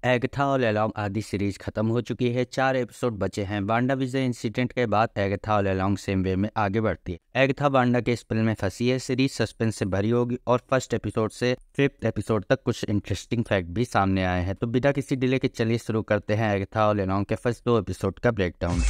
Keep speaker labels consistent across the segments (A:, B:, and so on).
A: Agatha all along आदि series खत्म हो चुकी है। 4 एपिसोड बचे हैं। वांडा विजन इंसिडेंट के बाद Agatha all along same way में आगे बढ़ती है। एगथा वांडा के स्पेल में फंसी है। सीरीज सस्पेंस से भरी होगी और फर्स्ट एपिसोड से 5th एपिसोड तक कुछ इंटरेस्टिंग फैक्ट भी सामने आए हैं। तो बिना किसी डिले के चलिए शुरू करते हैं एगथा ऑल अलोंग के फर्स्ट 2 एपिसोड का ब्रेकडाउन।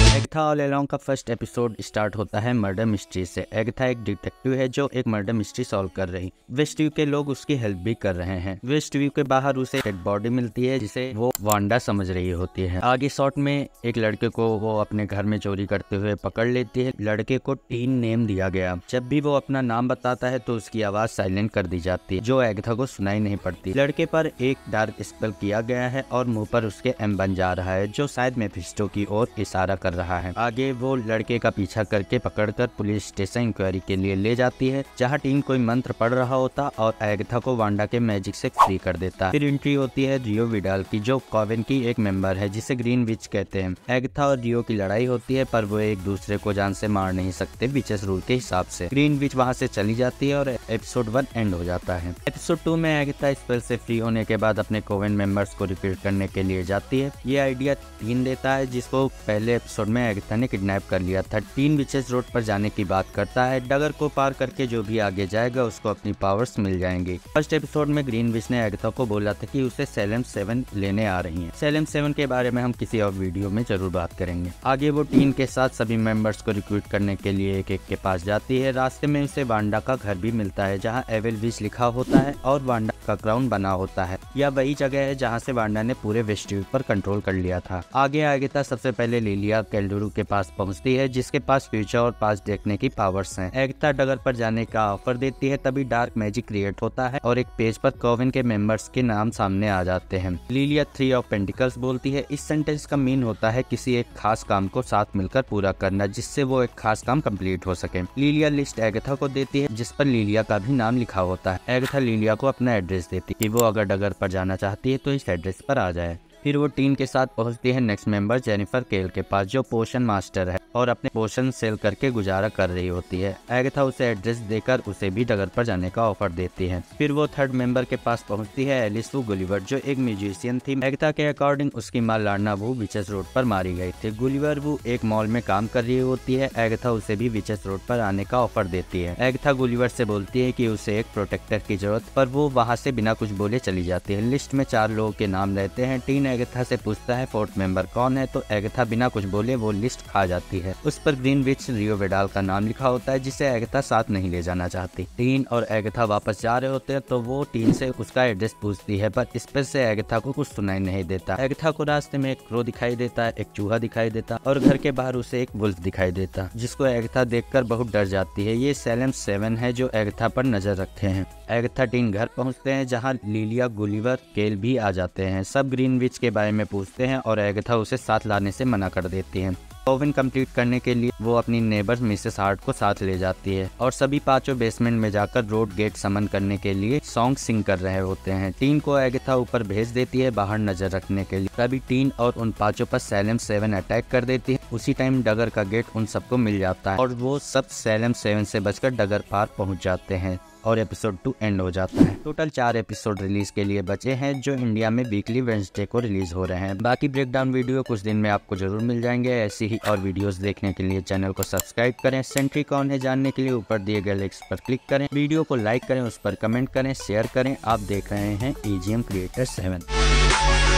A: एगथा ऑल अलोंग का फर्स्ट एपिसोड स्टार्ट होता है मर्डर मिस्ट्री से। एगथा एक डिटेक्टिव है जो एक मर्डर मिस्ट्री सॉल्व कर रही। वेस्टव्यू के लोग उसकी हेल्प भी कर रहे हैं। वेस्टव्यू के बाहर उसे डेड बॉडी मिलती है जिसे वो वांडा समझ रही होती है। आगे शॉट में एक लड़के को वो अपने घर में चोरी करते हुए पकड़ लेती है। लड़के को टीन नेम दिया गया। जब भी वो अपना नाम बताता है तो उसकी आवाज साइलेंट कर दी जाती है जो एगथा को सुनाई नहीं पड़ती। लड़के पर एक डार्क स्पेल किया गया है और मुंह पर उसके एम बन जा रहा है जो शायद मेफिस्टो की ओर इशारा कर रहा है। आगे वो लड़के का पीछा करके पकड़कर पुलिस स्टेशन इंक्वायरी के लिए ले जाती है जहां टीन कोई मंत्र पढ़ रहा होता और एगथा को वांडा के मैजिक से फ्री कर देता। फिर एंट्री होती है रियो विडाल की जो कोवेन की एक मेंबर है जिसे ग्रीन विच कहते हैं। एगथा और रियो की लड़ाई होती है पर वो एक दूसरे को जान से मार नहीं सकते विचेस रूल के हिसाब से। ग्रीन विच वहां से चली जाती है और एपिसोड 1 एंड हो जाता है। एपिसोड 2 में एगथा स्पेल से फ्री होने के बाद अपने कोवेन मेंबर्स को रिक्रूट करने के लिए जाती है। ये आइडिया टीन देता है जिसको पहले एपिसोड में एगथा ने किडनैप कर लिया था। टीन विचेस रोड पर जाने की बात करता है। डगर को पार करके जो भी आगे जाएगा उसको अपनी पावर्स मिल जाएंगी। फर्स्ट एपिसोड में ग्रीन विच ने एगथा को बोला था कि उसे सेलेम 7 लेने आ रही है। सेलेम 7 के बारे में हम किसी और वीडियो में जरूर बात करेंगे। आगे वो टीन के साथ सभी मेंबर्स को रिक्रूट करने के लिए एक एक के पास जाती है। रास्ते में उसे वांडा का घर भी मिलता है जहाँ एविल विच लिखा होता है और वांडा का क्राउन बना होता है। यह वही जगह है जहाँ से वांडा ने पूरे वेस्टव्यू पर कंट्रोल कर लिया था। आगे एगथा सबसे पहले लिलिया कैल्डोरू के पास पहुंचती है जिसके पास फ्यूचर और पास्ट देखने की पावर्स हैं। एगथा डगर पर जाने का ऑफर देती है तभी डार्क मैजिक क्रिएट होता है और एक पेज पर कोवेन के मेंबर्स के नाम सामने आ जाते हैं। लिलिया 3 ऑफ पेंटिकल्स बोलती है। इस सेंटेंस का मीन होता है किसी एक खास काम को साथ मिलकर पूरा करना जिससे वो एक खास काम कंप्लीट हो सके। लिलिया लिस्ट एगथा को देती है जिस पर लिलिया का भी नाम लिखा होता है। एगथा लिलिया को अपना एड्रेस देती है कि वो अगर डगर पर जाना चाहती है तो इस एड्रेस पर आ जाए। फिर वो टीन के साथ पहुंचती है नेक्स्ट मेंबर जेनिफर केल के पास जो पोशन मास्टर है और अपने पोशन सेल करके गुजारा कर रही होती है। एगथा उसे एड्रेस देकर उसे भी डगर पर जाने का ऑफर देती है। फिर वो थर्ड मेंबर के पास पहुंचती है एलिस वू गुलिवर जो एक म्यूजिशियन थी। एगथा के अकॉर्डिंग उसकी मां लाडना वू विचेस रोड पर मारी गई थी। गुलिवर वू एक मॉल में काम कर रही होती है। एगथा उसे भी विचेस रोड पर आने का ऑफर देती है। एगथा गुलिवर से बोलती है कि उसे एक प्रोटेक्टर की जरूरत पर वो वहाँ से बिना कुछ बोले चली जाती है। लिस्ट में 4 लोगों के नाम रहते हैं। टीन एगथा से पूछता है 4th मेंबर कौन है तो एगथा बिना कुछ बोले वो लिस्ट खा जाती है। उस पर ग्रीन विच रियो विडाल का नाम लिखा होता है जिसे एगथा साथ नहीं ले जाना चाहती। टीन और एगथा वापस जा रहे होते हैं तो वो टीन से उसका एड्रेस पूछती है पर इस पर से एगथा को कुछ सुनाई नहीं देता। एगथा को रास्ते में एक क्रो दिखाई देता है, एक चूहा दिखाई देता और घर के बाहर उसे एक वुल्फ दिखाई देता जिसको एगथा देखकर बहुत डर जाती है। ये सेलेम 7 है जो एगथा पर नजर रखते हैं। एगथा टीन घर पहुंचते हैं जहां लिलिया गुलिवर केल भी आ जाते हैं। सब ग्रीन विच के बारे में पूछते हैं और एगथा उसे साथ लाने से मना कर देती है। कोवेन कंप्लीट करने के लिए वो अपनी नेबर मिसेस हार्ट को साथ ले जाती है और सभी 5 बेसमेंट में जाकर रोड गेट समन करने के लिए सॉन्ग सिंग कर रहे होते हैं। टीन को एगथा ऊपर भेज देती है बाहर नजर रखने के लिए। तभी टीन और उन 5 पर सेलेम 7 अटैक कर देती है। उसी टाइम डगर का गेट उन सबको मिल जाता है और वो सब सेलेम 7 से बचकर डगर पार पहुंच जाते हैं और एपिसोड 2 एंड हो जाता है। टोटल 4 एपिसोड रिलीज के लिए बचे हैं जो इंडिया में वीकली वेडनेसडे को रिलीज हो रहे हैं। बाकी ब्रेकडाउन वीडियो कुछ दिन में आपको जरूर मिल जाएंगे। ऐसी ही और वीडियोस देखने के लिए चैनल को सब्सक्राइब करें। सेंट्री कौन है जानने के लिए ऊपर दिए गए लिंक्स पर क्लिक करें। वीडियो को लाइक करें, उस पर कमेंट करें, शेयर करें। आप देख रहे हैं EGM क्रिएटर 7।